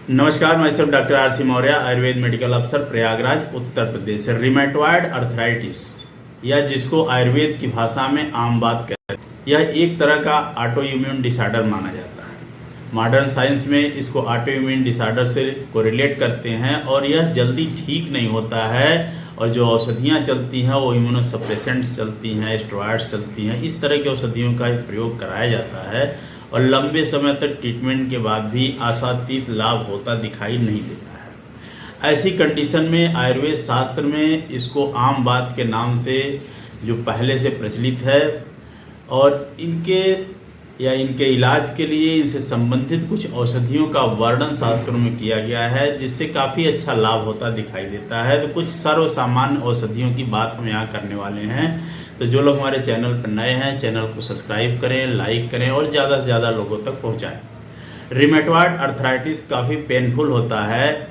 नमस्कार, मैं सब doctor R C Maurya, Ayurveda medical अफसर, प्रयागराज, उत्तर प्रदेश। रिमेटॉइड अर्थराइटिस या जिसको आयुर्वेद की भाषा में आम बात कहते हैं, यह एक तरह का ऑटो इम्यून डिसऑर्डर माना जाता है। मॉडर्न साइंस में इसको ऑटो इम्यून डिसऑर्डर से कोरिलेट करते हैं और यह जल्दी ठीक नहीं होता है। और जो औषधियाँ चलती हैं वो इम्यूनोसप्रेसेंट्स चलती हैं, स्टेरॉइड्स चलती हैं, इस तरह की औषधियों का प्रयोग कराया जाता है और लंबे समय तक ट्रीटमेंट के बाद भी आशातीत लाभ होता दिखाई नहीं देता है। ऐसी कंडीशन में आयुर्वेद शास्त्र में इसको आम बात के नाम से जो पहले से प्रचलित है और इनके इलाज के लिए इनसे संबंधित कुछ औषधियों का वर्णन शास्त्रों में किया गया है, जिससे काफ़ी अच्छा लाभ होता दिखाई देता है। तो कुछ सर्वसामान्य औषधियों की बात हम यहाँ करने वाले हैं। तो जो लोग हमारे चैनल पर नए हैं, चैनल को सब्सक्राइब करें, लाइक करें और ज़्यादा से ज़्यादा लोगों तक पहुँचाएं। रिमेटॉइड अर्थराइटिस काफ़ी पेनफुल होता है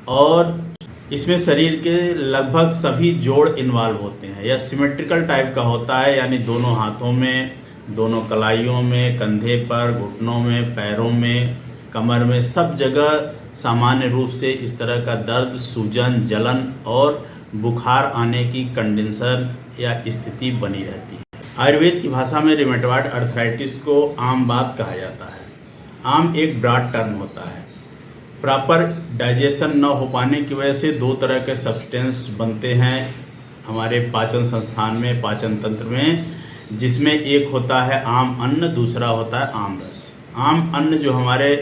और इसमें शरीर के लगभग सभी जोड़ इन्वॉल्व होते हैं। यह सिमेट्रिकल टाइप का होता है, यानी दोनों हाथों में, दोनों कलाइयों में, कंधे पर, घुटनों में, पैरों में, कमर में, सब जगह सामान्य रूप से इस तरह का दर्द, सूजन, जलन और बुखार आने की कंडेंसर या स्थिति बनी रहती है। आयुर्वेद की भाषा में रिमेटॉइड अर्थराइटिस को आम बात कहा जाता है। आम एक ब्रॉड टर्म होता है। प्रॉपर डाइजेशन न हो पाने की वजह से दो तरह के सब्सटेंस बनते हैं हमारे पाचन संस्थान में, पाचन तंत्र में, जिसमें एक होता है आम अन्न, दूसरा होता है आम रस। आम अन्न जो हमारे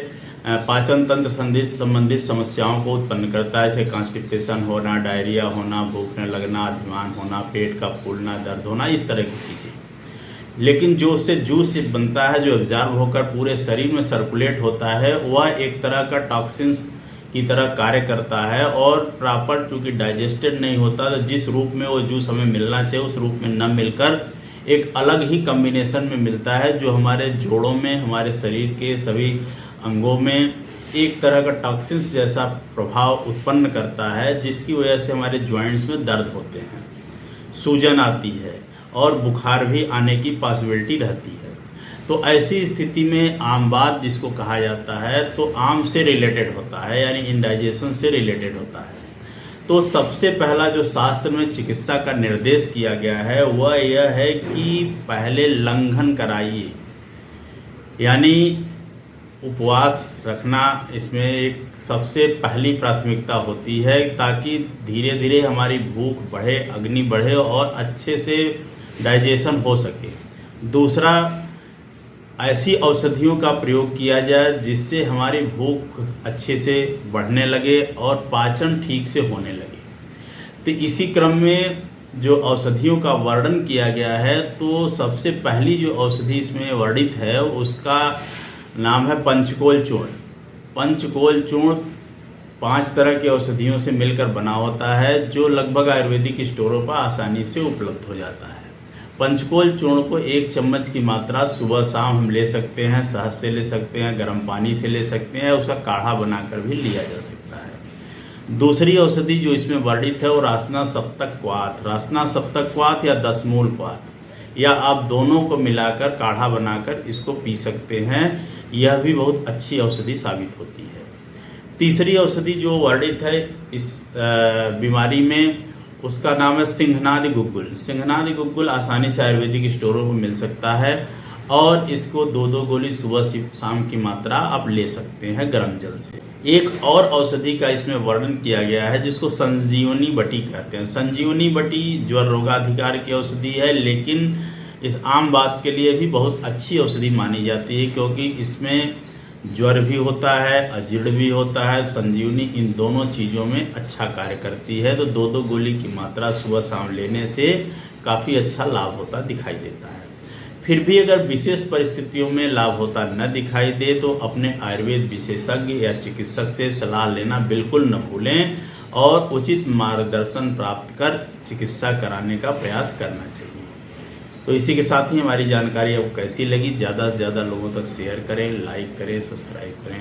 पाचन तंत्र संबंधित समस्याओं को उत्पन्न करता है, जैसे कॉन्स्टिपेशन होना, डायरिया होना, भूख न लगना, अधिमान होना, पेट का फूलना, दर्द होना, इस तरह की चीज़ें। लेकिन जो उससे जूस बनता है, जो एब्जॉर्ब होकर पूरे शरीर में सर्कुलेट होता है, वह एक तरह का टॉक्सिन्स की तरह कार्य करता है और प्रॉपर चूँकि डाइजेस्टेड नहीं होता, तो जिस रूप में वो जूस हमें मिलना चाहिए उस रूप में न मिलकर एक अलग ही कॉम्बिनेशन में मिलता है, जो हमारे जोड़ों में, हमारे शरीर के सभी अंगों में एक तरह का टॉक्सिन्स जैसा प्रभाव उत्पन्न करता है, जिसकी वजह से हमारे जॉइंट्स में दर्द होते हैं, सूजन आती है और बुखार भी आने की पॉसिबिलिटी रहती है। तो ऐसी स्थिति में आम बात जिसको कहा जाता है, तो आम से रिलेटेड होता है, यानी इंडाइजेशन से रिलेटेड होता है। तो सबसे पहला जो शास्त्र में चिकित्सा का निर्देश किया गया है वह यह है कि पहले लंघन कराइए, यानी उपवास रखना इसमें एक सबसे पहली प्राथमिकता होती है, ताकि धीरे धीरे हमारी भूख बढ़े, अग्नि बढ़े और अच्छे से डाइजेशन हो सके। दूसरा, ऐसी औषधियों का प्रयोग किया जाए जिससे हमारी भूख अच्छे से बढ़ने लगे और पाचन ठीक से होने लगे। तो इसी क्रम में जो औषधियों का वर्णन किया गया है, तो सबसे पहली जो औषधि इसमें वर्णित है उसका नाम है पंचकोल चूर्ण। पंचकोल चूर्ण 5 तरह की औषधियों से मिलकर बना होता है, जो लगभग आयुर्वेदिक स्टोरों पर आसानी से उपलब्ध हो जाता है। पंचकोल चूर्ण को 1 चम्मच की मात्रा सुबह शाम हम ले सकते हैं, शहद से ले सकते हैं, गर्म पानी से ले सकते हैं, उसका काढ़ा बनाकर भी लिया जा सकता है। दूसरी औषधि जो इसमें वर्णित है वो रासना सप्तक क्वाथ, रासना सप्तक क्वाथ या 10 मूल क्वाथ, या आप दोनों को मिलाकर काढ़ा बनाकर इसको पी सकते हैं। यह भी बहुत अच्छी औषधि साबित होती है। तीसरी औषधि जो वर्णित है इस बीमारी में, उसका नाम है सिंघनादि गुग्गुल। सिंघनादि गुग्गुल आसानी से आयुर्वेदिक स्टोरों में मिल सकता है और इसको 2-2 गोली सुबह शाम की मात्रा आप ले सकते हैं गर्म जल से। एक और औषधि का इसमें वर्णन किया गया है जिसको संजीवनी बटी कहते हैं। संजीवनी बटी ज्वर रोगाधिकार की औषधि है, लेकिन इस आम बात के लिए भी बहुत अच्छी औषधि मानी जाती है, क्योंकि इसमें ज्वर भी होता है, अजीर्ण भी होता है। संजीवनी इन दोनों चीज़ों में अच्छा कार्य करती है। तो 2-2 गोली की मात्रा सुबह शाम लेने से काफ़ी अच्छा लाभ होता दिखाई देता है। फिर भी अगर विशेष परिस्थितियों में लाभ होता न दिखाई दे तो अपने आयुर्वेद विशेषज्ञ या चिकित्सक से सलाह लेना बिल्कुल न भूलें और उचित मार्गदर्शन प्राप्त कर चिकित्सा कराने का प्रयास करना चाहिए। तो इसी के साथ ही हमारी जानकारी आपको कैसी लगी, ज़्यादा से ज़्यादा लोगों तक शेयर करें, लाइक करें, सब्सक्राइब करें।